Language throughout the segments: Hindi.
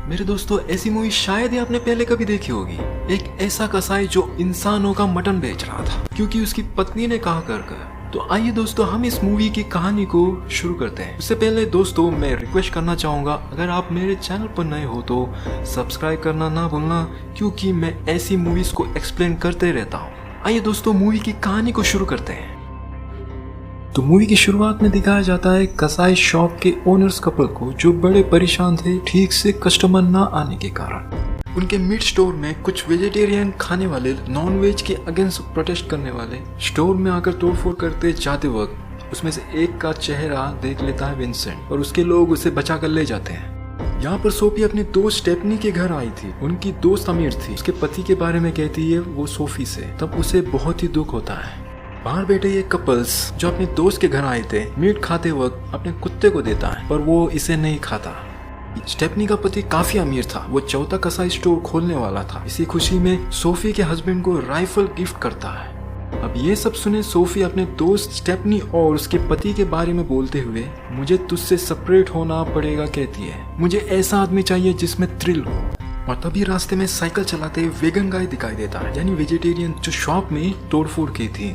मेरे दोस्तों, ऐसी मूवी शायद ही आपने पहले कभी देखी होगी। एक ऐसा कसाई जो इंसानों का मटन बेच रहा था क्योंकि उसकी पत्नी ने कहा कर। तो आइए दोस्तों, हम इस मूवी की कहानी को शुरू करते हैं। उससे पहले दोस्तों मैं रिक्वेस्ट करना चाहूंगा, अगर आप मेरे चैनल पर नए हो तो सब्सक्राइब करना ना भूलना, क्योंकि मैं ऐसी मूवीज को एक्सप्लेन करते रहता हूँ। आइए दोस्तों, मूवी की कहानी को शुरू करते हैं। तो मूवी की शुरुआत में दिखाया जाता है कसाई शॉप के ओनर्स कपल को, जो बड़े परेशान थे ठीक से कस्टमर ना आने के कारण। उनके मीट स्टोर में कुछ वेजिटेरियन खाने वाले नॉन वेज के अगेंस्ट प्रोटेस्ट करने वाले स्टोर में आकर तोड़फोड़ करते जाते वक्त उसमें से एक का चेहरा देख लेता है विंसेंट, और उसके लोग उसे बचा कर ले जाते हैं। यहाँ पर सोफी अपनी दोस्त स्टेफनी के घर आई थी। उनकी दोस्त अमीर थी। उसके पति के बारे में कहती है वो सोफी से, तब उसे बहुत ही दुख होता है। बाहर बैठे ये कपल्स जो अपने दोस्त के घर आए थे, मीट खाते वक्त अपने कुत्ते को देता है, पर वो इसे नहीं खाता। स्टेफनी का पति काफी अमीर था, वो चौथा कसाई स्टोर खोलने वाला था। इसी खुशी में सोफी के हस्बैंड को राइफल गिफ्ट करता है। अब ये सब सुने सोफी अपने दोस्त स्टेफनी और उसके पति के बारे में बोलते हुए मुझे तुझसे सेपरेट होना पड़ेगा कहती है। मुझे ऐसा आदमी चाहिए जिसमें थ्रिल हो। और तभी रास्ते में साइकिल चलाते वेगन गाय दिखाई देता है, यानी वेजिटेरियन, जो शॉप में तोड़फोड़ की थी।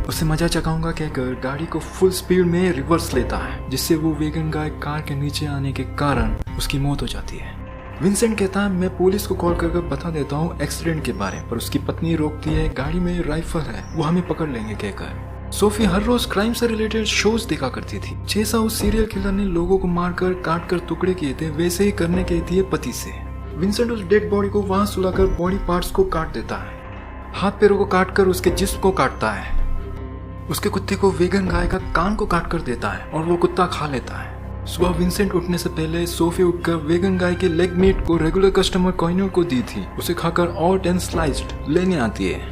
उसे मजा चखाऊंगा कहकर गाड़ी को फुल स्पीड में रिवर्स लेता है, जिससे वो वेगन गाय कार के नीचे आने के कारण उसकी मौत हो जाती है। विंसेंट कहता है मैं पुलिस को कॉल करके बता देता हूँ एक्सीडेंट के बारे में, पर उसकी पत्नी रोकती है, गाड़ी में राइफल है, वो हमें पकड़ लेंगे कहकर। सोफी हर रोज क्राइम से रिलेटेड शोज देखा करती थी। जैसा उस सीरियल किलर ने लोगों को मारकर काट कर टुकड़े किए थे, वैसे ही करने कहती है पति से। विंसेंट उस डेड बॉडी को वहां सुलाकर बॉडी पार्ट्स को काट देता है। हाथ पैरों को काटकर उसके जिस्म को काटता है। उसके कुत्ते को वेगन गाय का कान को काट कर देता है और वो कुत्ता खा लेता है। सुबह विंसेंट उठने से पहले सोफी उठकर वेगन गाय के लेग मीट को रेगुलर कस्टमर कोइनर को दी थी। उसे खाकर और 10 स्लाइस्ड लेने आती है।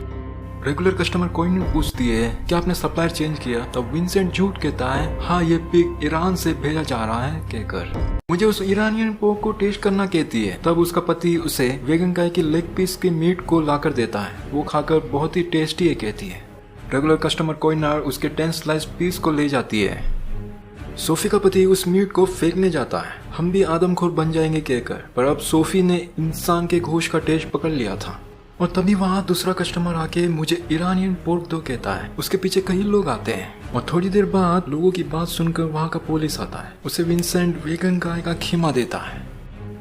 रेगुलर कस्टमर कोइनर पूछती है क्या आपने सप्लायर चेंज किया? तब विंसेंट झूठ कहता है हाँ, ये पिग ईरान से भेजा जा रहा है कहकर मुझे उस ईरानियन पोर्क को टेस्ट करना कहती है। तब उसका पति उसे वेगन गाय के लेग पीस के मीट को लाकर देता है। वो खाकर बहुत ही टेस्टी है कहती है। रेगुलर कस्टमर कोइनर उसके 10 स्लाइस पीस को ले जाती है। सोफी का पति उस मीट को फेंकने जाता है, हम भी आदमखोर बन जाएंगे कहकर, पर अब सोफी ने इंसान के गोश्त का टेस्ट पकड़ लिया था। और तभी वहाँ दूसरा कस्टमर आके मुझे ईरानियन पोर्क दो कहता है। उसके पीछे कई लोग आते हैं और थोड़ी देर बाद लोगों की बात सुनकर वहाँ का पुलिस आता है। उसे विंसेंट वेगन गाय का खीमा देता है।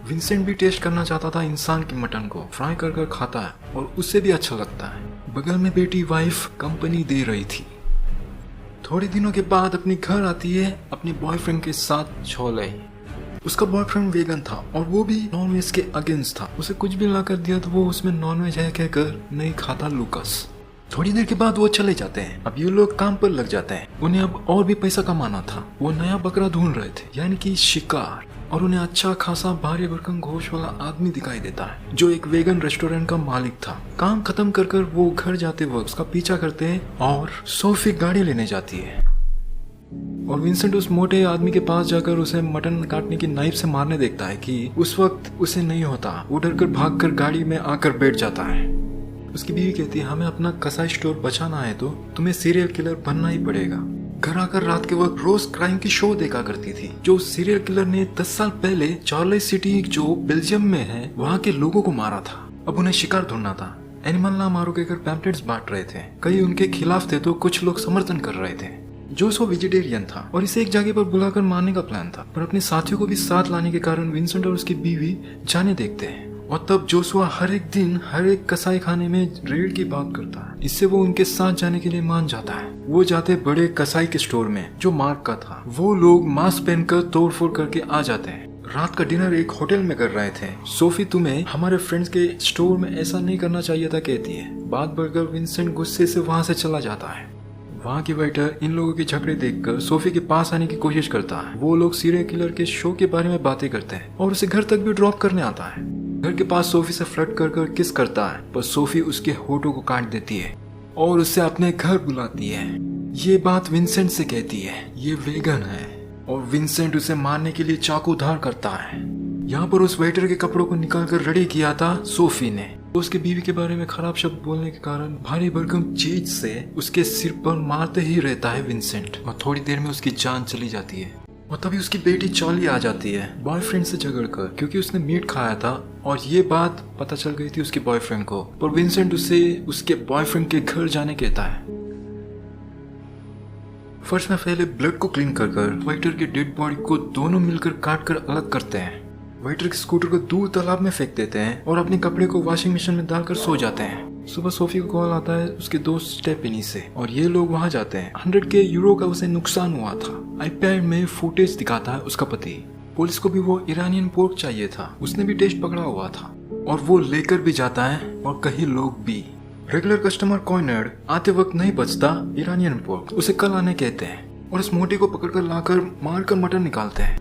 विंसेंट भी टेस्ट करना चाहता था इंसान के मटन को, फ्राई कर खाता है और उससे भी अच्छा लगता है। बगल में बेटी वाइफ कंपनी दे रही थी। थोड़े दिनों के बाद अपने घर आती है अपने बॉयफ्रेंड के साथ छोले। उसका बॉयफ्रेंड वेगन था और वो भी नॉनवेज के अगेंस्ट था। उसे कुछ भी ला कर दिया तो वो उसमें नॉनवेज है कहकर नहीं खाता लूकस। थोड़ी देर के बाद वो चले जाते हैं। अब ये लोग काम पर लग जाते हैं। उन्हें अब और भी पैसा कमाना था। वो नया बकरा ढूंढ रहे थे, यानी कि शिकार, और उन्हें अच्छा खासा भारी भरकम गोश्त वाला आदमी दिखाई देता है जो एक वेगन रेस्टोरेंट का मालिक था। काम खत्म कर वो घर जाते वक्त उसका पीछा करते हैं और सोफी गाड़ी लेने जाती है। और विंसेंट उस मोटे आदमी के पास जाकर उसे मटन काटने की नाइफ से मारने देखता है कि उस वक्त उसे नहीं होता। वो डरकर भागकर गाड़ी में आकर बैठ जाता है। उसकी बीवी कहती है हमें अपना कसाई स्टोर बचाना है तो तुम्हें सीरियल किलर बनना ही पड़ेगा। घर आकर रात के वक्त रोज क्राइम की शो देखा करती थी, जो सीरियल किलर ने 10 साल पहले चार्लेस सिटी जो बेल्जियम में है वहाँ के लोगों को मारा था। अब उन्हें शिकार ढूंढना था। एनिमल ना मारो कहकर पैम्पलेट्स बांट रहे थे। कई उनके खिलाफ थे तो कुछ लोग समर्थन कर रहे थे। जोसो वेजिटेरियन था और इसे एक जगह पर बुलाकर मारने का प्लान था, पर अपने साथियों को भी साथ लाने के कारण विंसेंट और उसकी बीवी जाने देखते हैं। और तब जोसुआ हर एक दिन हर एक कसाई खाने में रेड की बात करता है। इससे वो उनके साथ जाने के लिए मान जाता है। वो जाते बड़े कसाई के स्टोर में जो मार्क का था। वो लोग मास्क पहनकर तोड़फोड़ करके आ जाते हैं। रात का डिनर एक होटल में कर रहे थे। सोफी तुम्हें हमारे फ्रेंड्स के स्टोर में ऐसा नहीं करना चाहिए था कहती है। बात बढ़कर विंसेंट गुस्से से वहां से चला जाता है। वहाँ की वेटर इन लोगों के झगड़े देखकर सोफी के पास आने की कोशिश करता है। वो लोग सीरियल किलर के शो के बारे में बातें करते हैं और उसे घर तक भी ड्रॉप करने आता है। घर के पास सोफी से फ्लर्ट कर किस करता है, पर सोफी उसके होठों को काट देती है और उसे अपने घर बुलाती है। ये बात विंसेंट से कहती है, ये वेगन है, और विंसेंट उसे मारने के लिए चाकू धार करता है। यहाँ पर उस वेटर के कपड़ों को निकालकर रेडी किया था सोफी ने। उसके बीवी के बारे में खराब शब्द बोलने के कारण भारी भरकम चीज से उसके सिर पर मारते ही रहता है विंसेंट, और थोड़ी देर में उसकी जान चली जाती है। और तभी उसकी बेटी चॉली आ जाती है बॉयफ्रेंड से झगड़ कर, क्योंकि उसने मीट खाया था और ये बात पता चल गई थी उसके बॉयफ्रेंड को। पर विंसेंट उसे उसके बॉयफ्रेंड के घर जाने कहता है। फर्स्ट में पहले ब्लड को क्लीन कर वेटर की डेड बॉडी को दोनों मिलकर काट कर अलग करते हैं। वेटर के स्कूटर को दूर तालाब में फेंक देते हैं और अपने कपड़े को वॉशिंग मशीन में डालकर सो जाते हैं। सुबह सोफी को कॉल आता है उसके दोस्त स्टेफनी से और ये लोग वहां जाते हैं। 100 के यूरो का उसे नुकसान हुआ था। आईपैड में फुटेज दिखाता है उसका पति। पुलिस को भी वो ईरानियन पोर्क चाहिए था, उसने भी टेस्ट पकड़ा हुआ था और वो लेकर भी जाता है और कई लोग भी। रेगुलर कस्टमर कॉर्नर आते वक्त नहीं बचता ईरानियन पोर्क, उसे कल आने कहते हैं और उस मोटी को पकड़कर लाकर मारकर मटन निकालते हैं,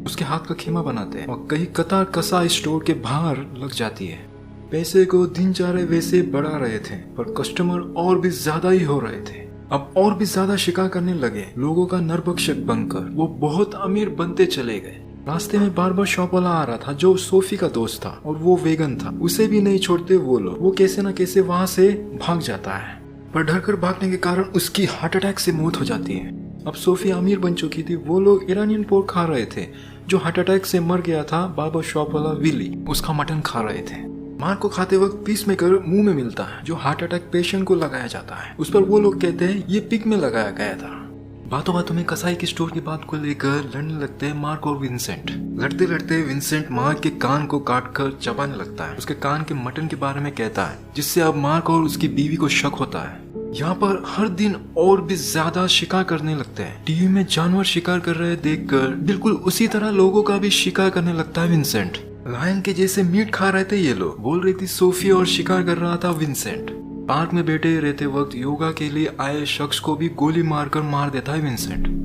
उसके हाथ का खीमा बनाते हैं और कई कतार कसा स्टोर के बाहर लग जाती है। पैसे को दिन जा रहे वैसे बढ़ा रहे थे पर कस्टमर और भी ज्यादा ही हो रहे थे। अब और भी ज्यादा शिकार करने लगे। लोगों का नरभक्षक बनकर वो बहुत अमीर बनते चले गए। रास्ते में बार बार शॉप वाला आ रहा था जो सोफी का दोस्त था और वो वेगन था, उसे भी नहीं छोड़ते वो लोग। वो कैसे न कैसे वहां से भाग जाता है पर डरकर भागने के कारण उसकी हार्ट अटैक से मौत हो जाती है। अब सोफी अमीर बन चुकी थी, वो लोग ईरानियन पोर्क खा रहे थे। जो हार्ट अटैक से मर गया था बाबा शॉप वाला विली, उसका मटन खा रहे थे। मार को खाते वक्त पीस मेकर मुंह में मिलता है जो हार्ट अटैक पेशेंट को लगाया जाता है। उस पर वो लोग कहते हैं ये पिग में लगाया गया था। बातों बातों में कसाई की स्टोर की बात को लेकर लड़ने लगते हैं मार्क और विंसेंट। लड़ते लड़ते विंसेंट मार्क के कान को काटकर चबाने लगता है। उसके कान के मटन के बारे में कहता है जिससे अब मार्क और उसकी बीवी को शक होता है। यहाँ पर हर दिन और भी ज्यादा शिकार करने लगते हैं। टीवी में जानवर शिकार कर रहे देखकर बिल्कुल उसी तरह लोगों का भी शिकार करने लगता है विंसेंट। लायन के जैसे मीट खा रहे थे ये लोग, बोल रही थी सोफी, और शिकार कर रहा था विंसेंट। पार्क में बैठे रहते वक्त योगा के लिए आए शख्स को भी गोली मारकर मार देता है विंसेंट।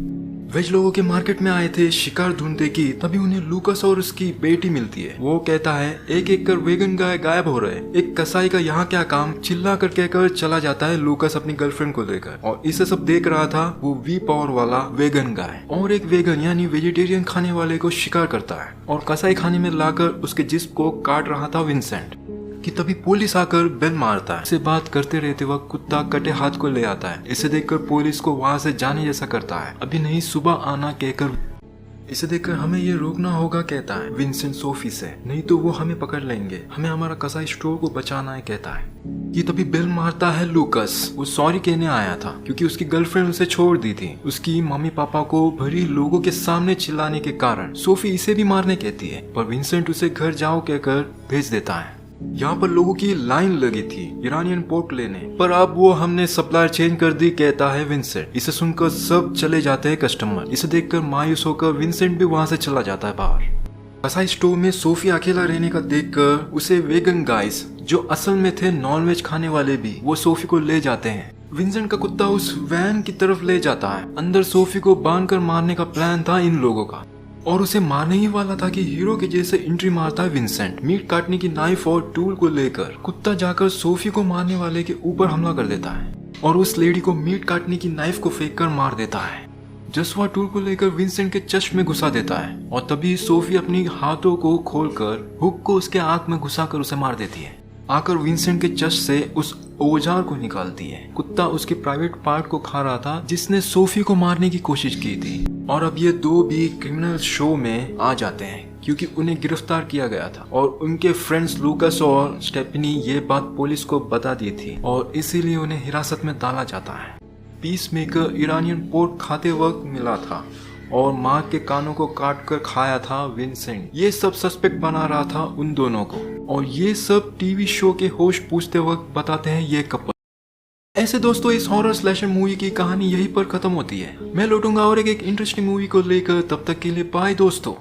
वेज लोगों के मार्केट में आए थे शिकार ढूंढने की, तभी उन्हें लूकस और उसकी बेटी मिलती है। वो कहता है एक एक कर वेगन गाय गायब हो रहे, एक कसाई का यहाँ क्या काम, चिल्ला कर कहकर चला जाता है लूकस अपनी गर्लफ्रेंड को लेकर। और इसे सब देख रहा था वो वी पावर वाला वेगन गाय, और एक वेगन यानी वेजिटेरियन खाने वाले को शिकार करता है और कसाई खाने में लाकर उसके जिस्म को काट रहा था विंसेंट कि तभी पुलिस आकर बेल मारता है। इसे बात करते रहते वक्त कुत्ता कटे हाथ को ले आता है। इसे देखकर पुलिस को वहां से जाने जैसा करता है। अभी नहीं सुबह आना कहकर इसे देखकर हमें ये रोकना होगा कहता है विंसेंट सोफी से, नहीं तो वो हमें पकड़ लेंगे, हमें हमारा कसाई स्टोर को बचाना है कहता है। ये तभी बेल मारता है लूकस। वो सॉरी कहने आया था क्योंकि उसकी गर्लफ्रेंड उसे छोड़ दी थी। उसकी मम्मी पापा को भरी लोगों के सामने चिल्लाने के कारण सोफी इसे भी मारने कहती है पर विंसेंट उसे घर जाओ कहकर भेज देता है। यहाँ पर लोगों की लाइन लगी थी ईरानियन पोर्क लेने, पर अब वो हमने सप्लायर चेंज कर दी कहता है विंसेंट। इसे सुनकर सब चले जाते हैं कस्टमर। इसे देखकर मायूस होकर विंसेंट भी वहां से चला जाता है बाहर। कसाई स्टोर में सोफी अकेला रहने का देखकर उसे वेगन गाइस जो असल में थे नॉनवेज खाने वाले भी वो सोफी को ले जाते हैं। विंसेंट का कुत्ता उस वैन की तरफ ले जाता है। अंदर सोफी को बांधकर मारने का प्लान था इन लोगों का और उसे मारने ही वाला था कि हीरो के जैसे एंट्री मारता है विंसेंट। मीट काटने की नाइफ और टूल को लेकर कुत्ता जाकर सोफी को मारने वाले के ऊपर हमला कर देता है और उस लेडी को मीट काटने की नाइफ को फेंक कर मार देता है। जसवा टूल को लेकर विंसेंट के चश्मे में घुसा देता है और तभी सोफी अपनी हाथों को खोलकर हुक को उसके आंख में घुसाकर उसे मार देती है। आकर विंसेंट के चश्मे से उस औजार को निकालती है। कुत्ता उसके प्राइवेट पार्ट को खा रहा था जिसने सोफी को मारने की कोशिश की थी। और अब ये दो भी क्रिमिनल शो में आ जाते हैं क्योंकि उन्हें गिरफ्तार किया गया था और उनके फ्रेंड्स लूकस और स्टेफनी ये बात पुलिस को बता दी थी और इसीलिए उन्हें हिरासत में डाला जाता है। पीस मेकर ईरानियन पोर्क खाते वक्त मिला था और माँ के कानों को काट कर खाया था विंसेंट। ये सब सस्पेक्ट बना रहा था उन दोनों को और ये सब टीवी शो के होस्ट पूछते वक्त बताते हैं ये कपल। ऐसे दोस्तों इस हॉरर स्लैशर मूवी की कहानी यहीं पर खत्म होती है। मैं लौटूंगा और एक इंटरेस्टिंग मूवी को लेकर, तब तक के लिए बाय दोस्तों।